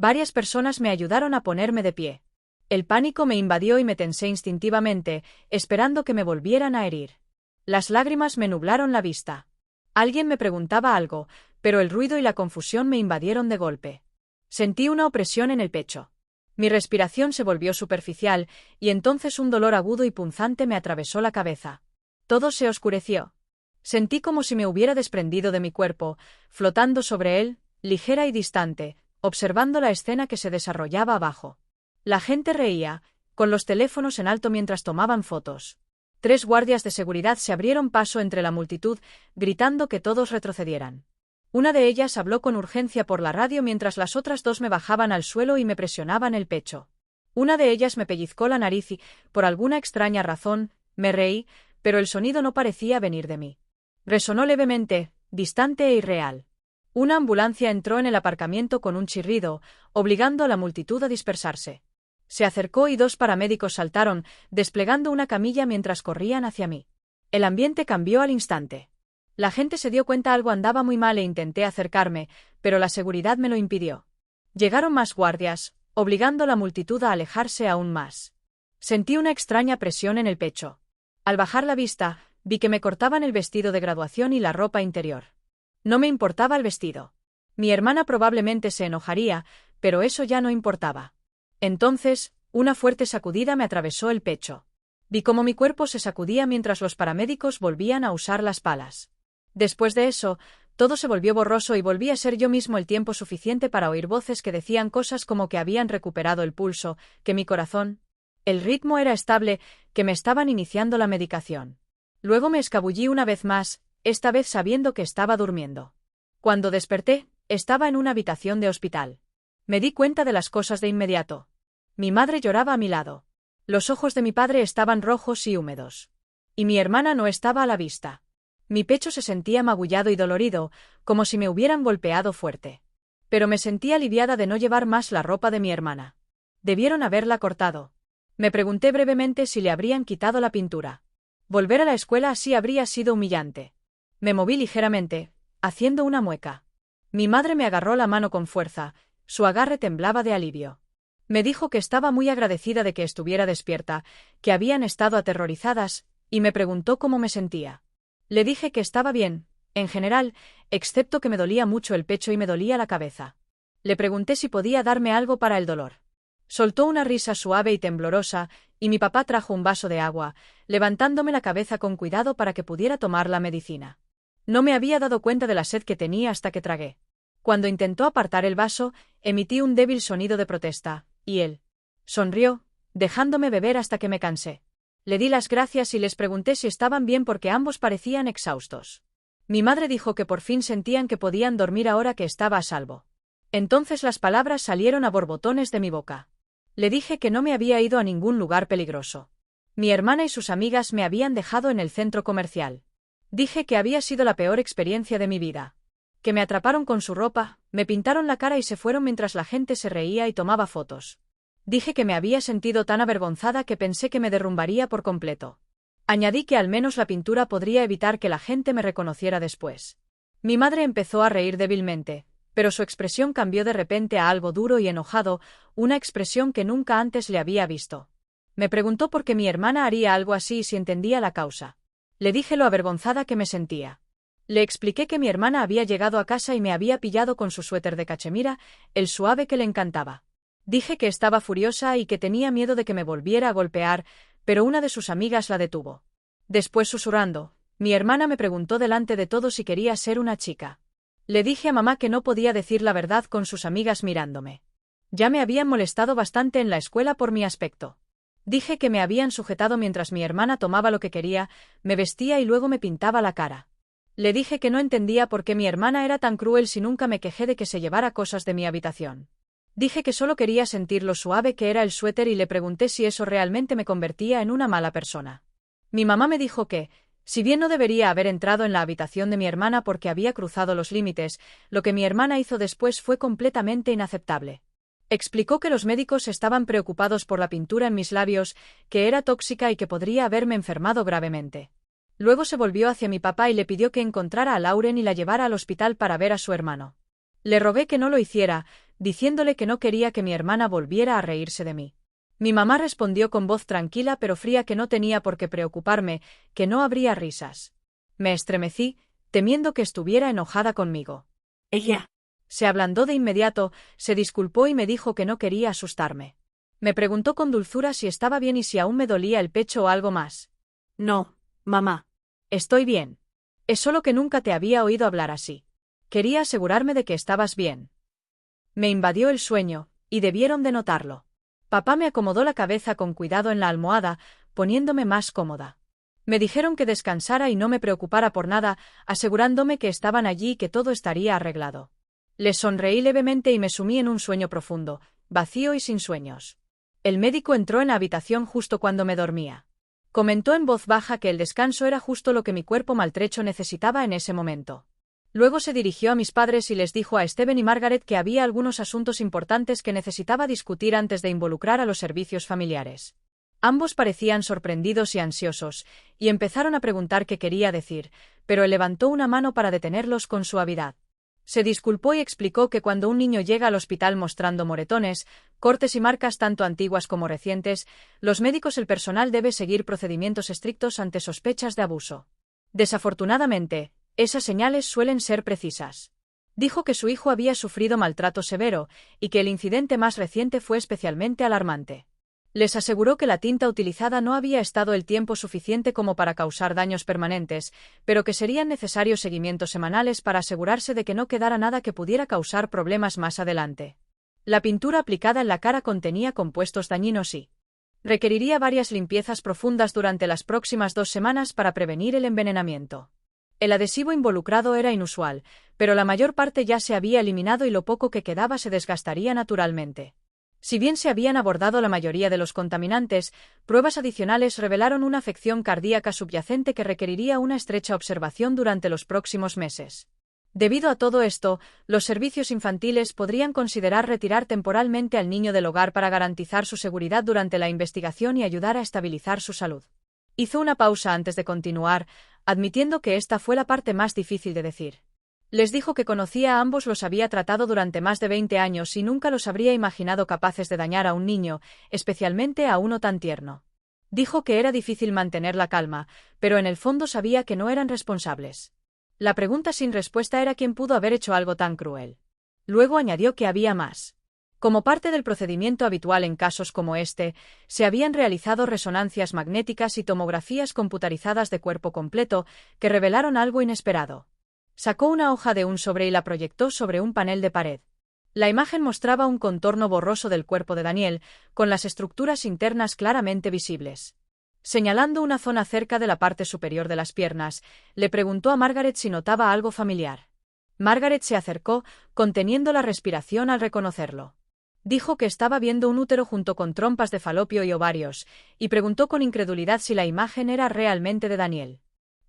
Varias personas me ayudaron a ponerme de pie. El pánico me invadió y me tensé instintivamente, esperando que me volvieran a herir. Las lágrimas me nublaron la vista. Alguien me preguntaba algo, pero el ruido y la confusión me invadieron de golpe. Sentí una opresión en el pecho. Mi respiración se volvió superficial, y entonces un dolor agudo y punzante me atravesó la cabeza. Todo se oscureció. Sentí como si me hubiera desprendido de mi cuerpo, flotando sobre él, ligera y distante, observando la escena que se desarrollaba abajo. La gente reía, con los teléfonos en alto mientras tomaban fotos. 3 guardias de seguridad se abrieron paso entre la multitud, gritando que todos retrocedieran. Una de ellas habló con urgencia por la radio mientras las otras 2 me bajaban al suelo y me presionaban el pecho. Una de ellas me pellizcó la nariz y, por alguna extraña razón, me reí, pero el sonido no parecía venir de mí. Resonó levemente, distante e irreal. Una ambulancia entró en el aparcamiento con un chirrido, obligando a la multitud a dispersarse. Se acercó y 2 paramédicos saltaron, desplegando una camilla mientras corrían hacia mí. El ambiente cambió al instante. La gente se dio cuenta algo andaba muy mal e intenté acercarme, pero la seguridad me lo impidió. Llegaron más guardias, obligando a la multitud a alejarse aún más. Sentí una extraña presión en el pecho. Al bajar la vista, vi que me cortaban el vestido de graduación y la ropa interior. No me importaba el vestido. Mi hermana probablemente se enojaría, pero eso ya no importaba. Entonces, una fuerte sacudida me atravesó el pecho. Vi cómo mi cuerpo se sacudía mientras los paramédicos volvían a usar las palas. Después de eso, todo se volvió borroso y volví a ser yo mismo el tiempo suficiente para oír voces que decían cosas como que habían recuperado el pulso, que mi corazón, el ritmo era estable, que me estaban iniciando la medicación. Luego me escabullí una vez más, esta vez sabiendo que estaba durmiendo. Cuando desperté, estaba en una habitación de hospital. Me di cuenta de las cosas de inmediato. Mi madre lloraba a mi lado. Los ojos de mi padre estaban rojos y húmedos. Y mi hermana no estaba a la vista. Mi pecho se sentía magullado y dolorido, como si me hubieran golpeado fuerte. Pero me sentí aliviada de no llevar más la ropa de mi hermana. Debieron haberla cortado. Me pregunté brevemente si le habrían quitado la pintura. Volver a la escuela así habría sido humillante. Me moví ligeramente, haciendo una mueca. Mi madre me agarró la mano con fuerza, su agarre temblaba de alivio. Me dijo que estaba muy agradecida de que estuviera despierta, que habían estado aterrorizadas, y me preguntó cómo me sentía. Le dije que estaba bien, en general, excepto que me dolía mucho el pecho y me dolía la cabeza. Le pregunté si podía darme algo para el dolor. Soltó una risa suave y temblorosa, y mi papá trajo un vaso de agua, levantándome la cabeza con cuidado para que pudiera tomar la medicina. No me había dado cuenta de la sed que tenía hasta que tragué. Cuando intentó apartar el vaso, emití un débil sonido de protesta, y él sonrió, dejándome beber hasta que me cansé. Le di las gracias y les pregunté si estaban bien porque ambos parecían exhaustos. Mi madre dijo que por fin sentían que podían dormir ahora que estaba a salvo. Entonces las palabras salieron a borbotones de mi boca. Le dije que no me había ido a ningún lugar peligroso. Mi hermana y sus amigas me habían dejado en el centro comercial. Dije que había sido la peor experiencia de mi vida. Que me atraparon con su ropa, me pintaron la cara y se fueron mientras la gente se reía y tomaba fotos. Dije que me había sentido tan avergonzada que pensé que me derrumbaría por completo. Añadí que al menos la pintura podría evitar que la gente me reconociera después. Mi madre empezó a reír débilmente, pero su expresión cambió de repente a algo duro y enojado, una expresión que nunca antes le había visto. Me preguntó por qué mi hermana haría algo así y si entendía la causa. Le dije lo avergonzada que me sentía. Le expliqué que mi hermana había llegado a casa y me había pillado con su suéter de cachemira, el suave que le encantaba. Dije que estaba furiosa y que tenía miedo de que me volviera a golpear, pero una de sus amigas la detuvo. Después, susurrando, mi hermana me preguntó delante de todos si quería ser una chica. Le dije a mamá que no podía decir la verdad con sus amigas mirándome. Ya me habían molestado bastante en la escuela por mi aspecto. Dije que me habían sujetado mientras mi hermana tomaba lo que quería, me vestía y luego me pintaba la cara. Le dije que no entendía por qué mi hermana era tan cruel si nunca me quejé de que se llevara cosas de mi habitación. Dije que solo quería sentir lo suave que era el suéter y le pregunté si eso realmente me convertía en una mala persona. Mi mamá me dijo que, si bien no debería haber entrado en la habitación de mi hermana porque había cruzado los límites, lo que mi hermana hizo después fue completamente inaceptable. Explicó que los médicos estaban preocupados por la pintura en mis labios, que era tóxica y que podría haberme enfermado gravemente. Luego se volvió hacia mi papá y le pidió que encontrara a Lauren y la llevara al hospital para ver a su hermano. Le rogué que no lo hiciera, diciéndole que no quería que mi hermana volviera a reírse de mí. Mi mamá respondió con voz tranquila pero fría que no tenía por qué preocuparme, que no habría risas. Me estremecí, temiendo que estuviera enojada conmigo. Ella. Se ablandó de inmediato, se disculpó y me dijo que no quería asustarme. Me preguntó con dulzura si estaba bien y si aún me dolía el pecho o algo más. No, mamá. Estoy bien. Es solo que nunca te había oído hablar así. Quería asegurarme de que estabas bien. Me invadió el sueño, y debieron de notarlo. Papá me acomodó la cabeza con cuidado en la almohada, poniéndome más cómoda. Me dijeron que descansara y no me preocupara por nada, asegurándome que estaban allí y que todo estaría arreglado. Les sonreí levemente y me sumí en un sueño profundo, vacío y sin sueños. El médico entró en la habitación justo cuando me dormía. Comentó en voz baja que el descanso era justo lo que mi cuerpo maltrecho necesitaba en ese momento. Luego se dirigió a mis padres y les dijo a Steven y Margaret que había algunos asuntos importantes que necesitaba discutir antes de involucrar a los servicios familiares. Ambos parecían sorprendidos y ansiosos, y empezaron a preguntar qué quería decir, pero él levantó una mano para detenerlos con suavidad. Se disculpó y explicó que cuando un niño llega al hospital mostrando moretones, cortes y marcas tanto antiguas como recientes, los médicos y el personal debe seguir procedimientos estrictos ante sospechas de abuso. Desafortunadamente, esas señales suelen ser precisas. Dijo que su hijo había sufrido maltrato severo y que el incidente más reciente fue especialmente alarmante. Les aseguró que la tinta utilizada no había estado el tiempo suficiente como para causar daños permanentes, pero que serían necesarios seguimientos semanales para asegurarse de que no quedara nada que pudiera causar problemas más adelante. La pintura aplicada en la cara contenía compuestos dañinos y requeriría varias limpiezas profundas durante las próximas 2 semanas para prevenir el envenenamiento. El adhesivo involucrado era inusual, pero la mayor parte ya se había eliminado y lo poco que quedaba se desgastaría naturalmente. Si bien se habían abordado la mayoría de los contaminantes, pruebas adicionales revelaron una afección cardíaca subyacente que requeriría una estrecha observación durante los próximos meses. Debido a todo esto, los servicios infantiles podrían considerar retirar temporalmente al niño del hogar para garantizar su seguridad durante la investigación y ayudar a estabilizar su salud. Hizo una pausa antes de continuar, admitiendo que esta fue la parte más difícil de decir. Les dijo que conocía a ambos, los había tratado durante más de 20 años y nunca los habría imaginado capaces de dañar a un niño, especialmente a uno tan tierno. Dijo que era difícil mantener la calma, pero en el fondo sabía que no eran responsables. La pregunta sin respuesta era quién pudo haber hecho algo tan cruel. Luego añadió que había más. Como parte del procedimiento habitual en casos como este, se habían realizado resonancias magnéticas y tomografías computarizadas de cuerpo completo que revelaron algo inesperado. Sacó una hoja de un sobre y la proyectó sobre un panel de pared. La imagen mostraba un contorno borroso del cuerpo de Daniel, con las estructuras internas claramente visibles. Señalando una zona cerca de la parte superior de las piernas, le preguntó a Margaret si notaba algo familiar. Margaret se acercó, conteniendo la respiración al reconocerlo. Dijo que estaba viendo un útero junto con trompas de falopio y ovarios, y preguntó con incredulidad si la imagen era realmente de Daniel.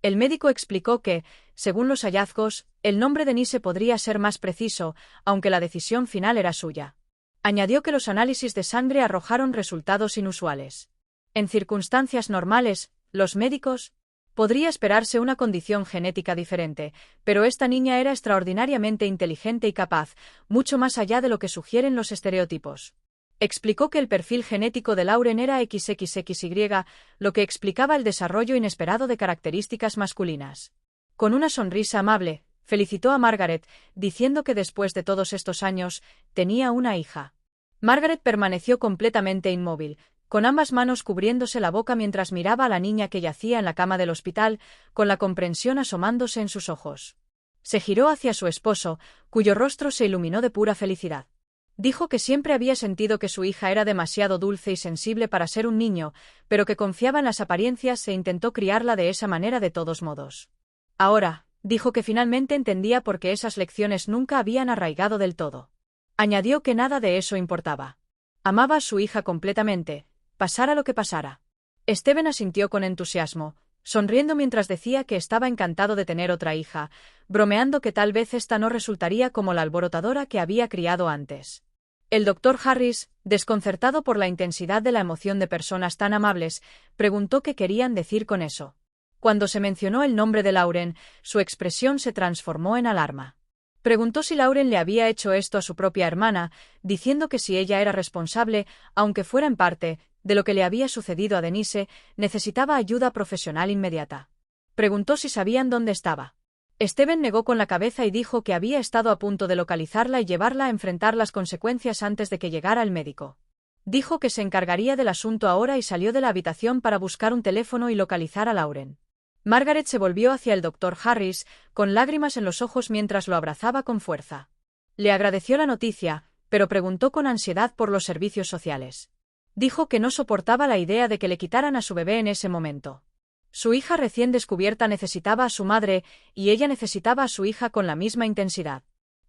El médico explicó que, según los hallazgos, el nombre de Denise podría ser más preciso, aunque la decisión final era suya. Añadió que los análisis de sangre arrojaron resultados inusuales. En circunstancias normales, los médicos podría esperarse una condición genética diferente, pero esta niña era extraordinariamente inteligente y capaz, mucho más allá de lo que sugieren los estereotipos. Explicó que el perfil genético de Lauren era XXXY, lo que explicaba el desarrollo inesperado de características masculinas. Con una sonrisa amable, felicitó a Margaret, diciendo que después de todos estos años, tenía una hija. Margaret permaneció completamente inmóvil, con ambas manos cubriéndose la boca mientras miraba a la niña que yacía en la cama del hospital, con la comprensión asomándose en sus ojos. Se giró hacia su esposo, cuyo rostro se iluminó de pura felicidad. Dijo que siempre había sentido que su hija era demasiado dulce y sensible para ser un niño, pero que confiaba en las apariencias e intentó criarla de esa manera de todos modos. Ahora, dijo que finalmente entendía por qué esas lecciones nunca habían arraigado del todo. Añadió que nada de eso importaba. Amaba a su hija completamente, pasara lo que pasara. Steven asintió con entusiasmo, sonriendo mientras decía que estaba encantado de tener otra hija, bromeando que tal vez esta no resultaría como la alborotadora que había criado antes. El doctor Harris, desconcertado por la intensidad de la emoción de personas tan amables, preguntó qué querían decir con eso. Cuando se mencionó el nombre de Lauren, su expresión se transformó en alarma. Preguntó si Lauren le había hecho esto a su propia hermana, diciendo que si ella era responsable, aunque fuera en parte, de lo que le había sucedido a Denise, necesitaba ayuda profesional inmediata. Preguntó si sabían dónde estaba. Steven negó con la cabeza y dijo que había estado a punto de localizarla y llevarla a enfrentar las consecuencias antes de que llegara el médico. Dijo que se encargaría del asunto ahora y salió de la habitación para buscar un teléfono y localizar a Lauren. Margaret se volvió hacia el doctor Harris, con lágrimas en los ojos mientras lo abrazaba con fuerza. Le agradeció la noticia, pero preguntó con ansiedad por los servicios sociales. Dijo que no soportaba la idea de que le quitaran a su bebé en ese momento. Su hija recién descubierta necesitaba a su madre, y ella necesitaba a su hija con la misma intensidad.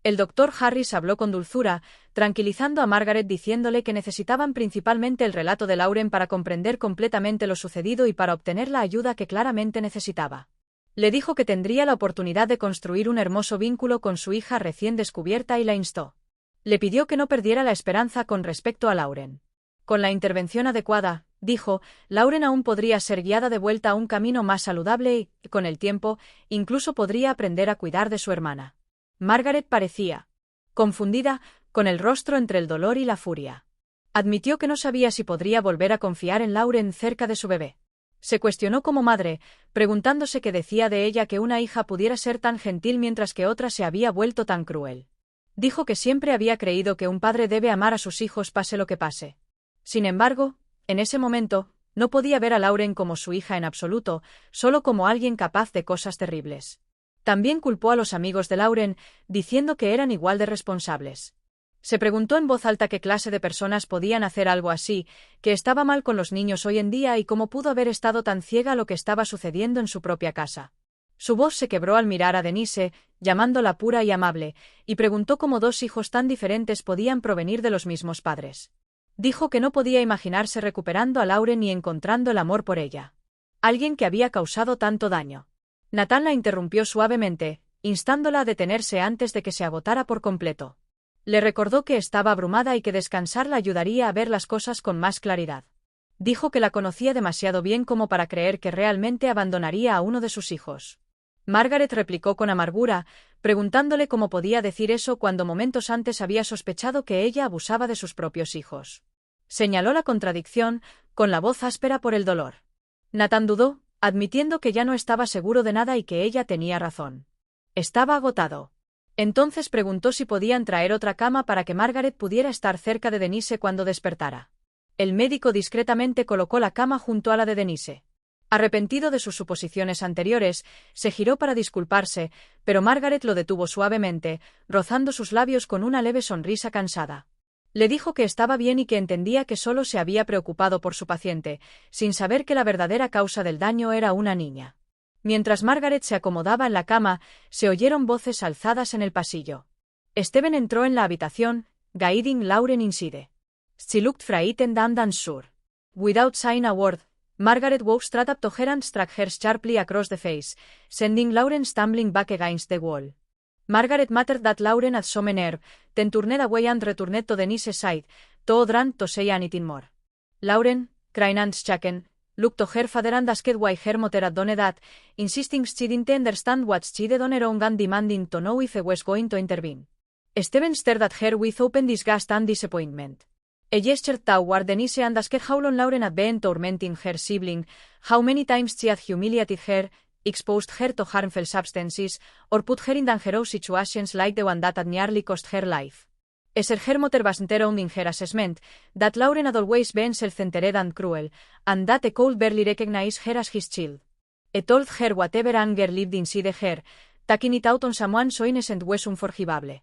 El doctor Harris habló con dulzura, tranquilizando a Margaret diciéndole que necesitaban principalmente el relato de Lauren para comprender completamente lo sucedido y para obtener la ayuda que claramente necesitaba. Le dijo que tendría la oportunidad de construir un hermoso vínculo con su hija recién descubierta y la instó. Le pidió que no perdiera la esperanza con respecto a Lauren. Con la intervención adecuada, dijo, Lauren aún podría ser guiada de vuelta a un camino más saludable y, con el tiempo, incluso podría aprender a cuidar de su hermana. Margaret parecía confundida, con el rostro entre el dolor y la furia. Admitió que no sabía si podría volver a confiar en Lauren cerca de su bebé. Se cuestionó como madre, preguntándose qué decía de ella que una hija pudiera ser tan gentil mientras que otra se había vuelto tan cruel. Dijo que siempre había creído que un padre debe amar a sus hijos pase lo que pase. Sin embargo, en ese momento, no podía ver a Lauren como su hija en absoluto, solo como alguien capaz de cosas terribles. También culpó a los amigos de Lauren, diciendo que eran igual de responsables. Se preguntó en voz alta qué clase de personas podían hacer algo así, qué estaba mal con los niños hoy en día y cómo pudo haber estado tan ciega a lo que estaba sucediendo en su propia casa. Su voz se quebró al mirar a Denise, llamándola pura y amable, y preguntó cómo dos hijos tan diferentes podían provenir de los mismos padres. Dijo que no podía imaginarse recuperando a Lauren ni encontrando el amor por ella. Alguien que había causado tanto daño. Nathan la interrumpió suavemente, instándola a detenerse antes de que se agotara por completo. Le recordó que estaba abrumada y que descansar la ayudaría a ver las cosas con más claridad. Dijo que la conocía demasiado bien como para creer que realmente abandonaría a uno de sus hijos. Margaret replicó con amargura, preguntándole cómo podía decir eso cuando momentos antes había sospechado que ella abusaba de sus propios hijos. Señaló la contradicción, con la voz áspera por el dolor. Nathan dudó, admitiendo que ya no estaba seguro de nada y que ella tenía razón. Estaba agotado. Entonces preguntó si podían traer otra cama para que Margaret pudiera estar cerca de Denise cuando despertara. El médico discretamente colocó la cama junto a la de Denise. Arrepentido de sus suposiciones anteriores, se giró para disculparse, pero Margaret lo detuvo suavemente, rozando sus labios con una leve sonrisa cansada. Le dijo que estaba bien y que entendía que solo se había preocupado por su paciente, sin saber que la verdadera causa del daño era una niña. Mientras Margaret se acomodaba en la cama, se oyeron voces alzadas en el pasillo. Steven entró en la habitación, guiding Lauren inside. She looked frightened and unsure. Without saying a word, Margaret walked straight up to her and struck her sharply across the face, sending Lauren stumbling back against the wall. Margaret muttered that Lauren had some nerve, then turned away and returned to Denise's side, too drunk to say anything more. Lauren, crying and shaken, looked to her father and asked why her mother had done that, insisting she didn't understand what she had done wrong and demanding to know if he was going to intervene. Steven stared at her with open disgust and disappointment. He gestured toward Denise and asked how long Lauren had been tormenting her sibling, how many times she had humiliated her, exposed her to harmful substances, or put her in dangerous situations like the one that had nearly cost her life. As her mother wasn't around in her assessment, that Lauren had always been self-centered and cruel, and that he could barely recognize her as his child. He told her whatever anger lived inside her, taking it out on someone so innocent was unforgivable.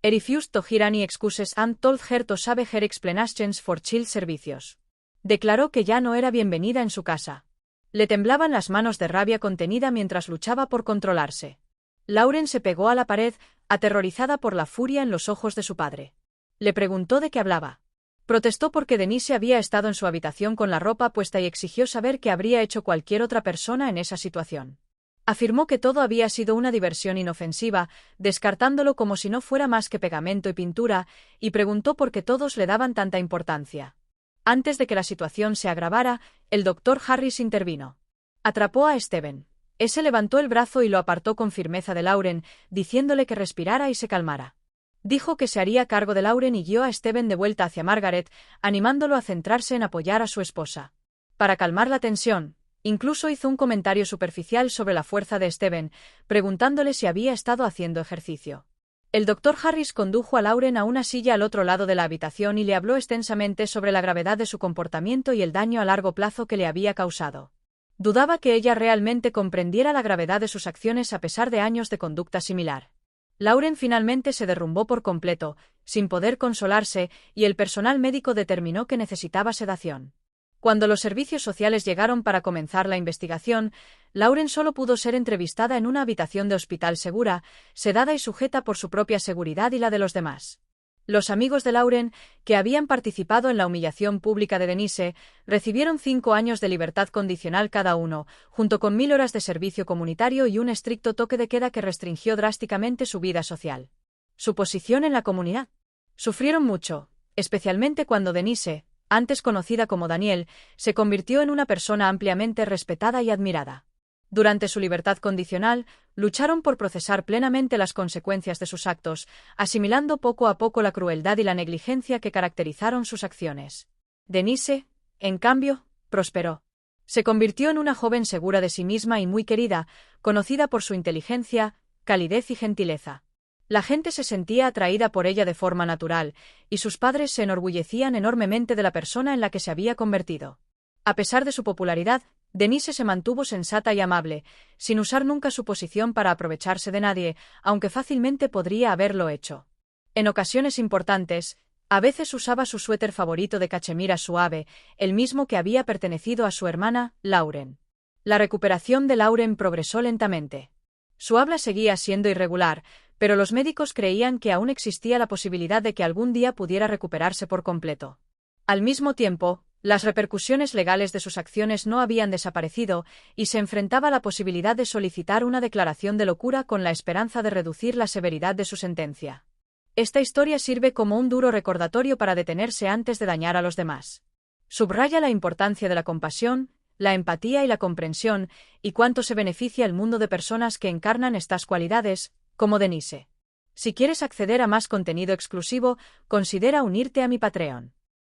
He refused to hear any excuses and told her to save her explanations for child servicios. Declaró que ya no era bienvenida en su casa. Le temblaban las manos de rabia contenida mientras luchaba por controlarse. Lauren se pegó a la pared, aterrorizada por la furia en los ojos de su padre. Le preguntó de qué hablaba. Protestó porque Denise había estado en su habitación con la ropa puesta y exigió saber qué habría hecho cualquier otra persona en esa situación. Afirmó que todo había sido una diversión inofensiva, descartándolo como si no fuera más que pegamento y pintura, y preguntó por qué todos le daban tanta importancia. Antes de que la situación se agravara, el doctor Harris intervino. Atrapó a Steven. Ese levantó el brazo y lo apartó con firmeza de Lauren, diciéndole que respirara y se calmara. Dijo que se haría cargo de Lauren y guió a Steven de vuelta hacia Margaret, animándolo a centrarse en apoyar a su esposa. Para calmar la tensión, incluso hizo un comentario superficial sobre la fuerza de Steven, preguntándole si había estado haciendo ejercicio. El doctor Harris condujo a Lauren a una silla al otro lado de la habitación y le habló extensamente sobre la gravedad de su comportamiento y el daño a largo plazo que le había causado. Dudaba que ella realmente comprendiera la gravedad de sus acciones a pesar de años de conducta similar. Lauren finalmente se derrumbó por completo, sin poder consolarse, y el personal médico determinó que necesitaba sedación. Cuando los servicios sociales llegaron para comenzar la investigación, Lauren solo pudo ser entrevistada en una habitación de hospital segura, sedada y sujeta por su propia seguridad y la de los demás. Los amigos de Lauren, que habían participado en la humillación pública de Denise, recibieron 5 años de libertad condicional cada uno, junto con 1000 horas de servicio comunitario y un estricto toque de queda que restringió drásticamente su vida social. Su posición en la comunidad. Sufrieron mucho, especialmente cuando Denise, antes conocida como Daniel, se convirtió en una persona ampliamente respetada y admirada. Durante su libertad condicional, lucharon por procesar plenamente las consecuencias de sus actos, asimilando poco a poco la crueldad y la negligencia que caracterizaron sus acciones. Denise, en cambio, prosperó. Se convirtió en una joven segura de sí misma y muy querida, conocida por su inteligencia, calidez y gentileza. La gente se sentía atraída por ella de forma natural, y sus padres se enorgullecían enormemente de la persona en la que se había convertido. A pesar de su popularidad, Denise se mantuvo sensata y amable, sin usar nunca su posición para aprovecharse de nadie, aunque fácilmente podría haberlo hecho. En ocasiones importantes, a veces usaba su suéter favorito de cachemira suave, el mismo que había pertenecido a su hermana, Lauren. La recuperación de Lauren progresó lentamente. Su habla seguía siendo irregular, pero los médicos creían que aún existía la posibilidad de que algún día pudiera recuperarse por completo. Al mismo tiempo, las repercusiones legales de sus acciones no habían desaparecido y se enfrentaba a la posibilidad de solicitar una declaración de locura con la esperanza de reducir la severidad de su sentencia. Esta historia sirve como un duro recordatorio para detenerse antes de dañar a los demás. Subraya la importancia de la compasión, la empatía y la comprensión, y cuánto se beneficia el mundo de personas que encarnan estas cualidades, como Denise. Si quieres acceder a más contenido exclusivo, considera unirte a mi Patreon.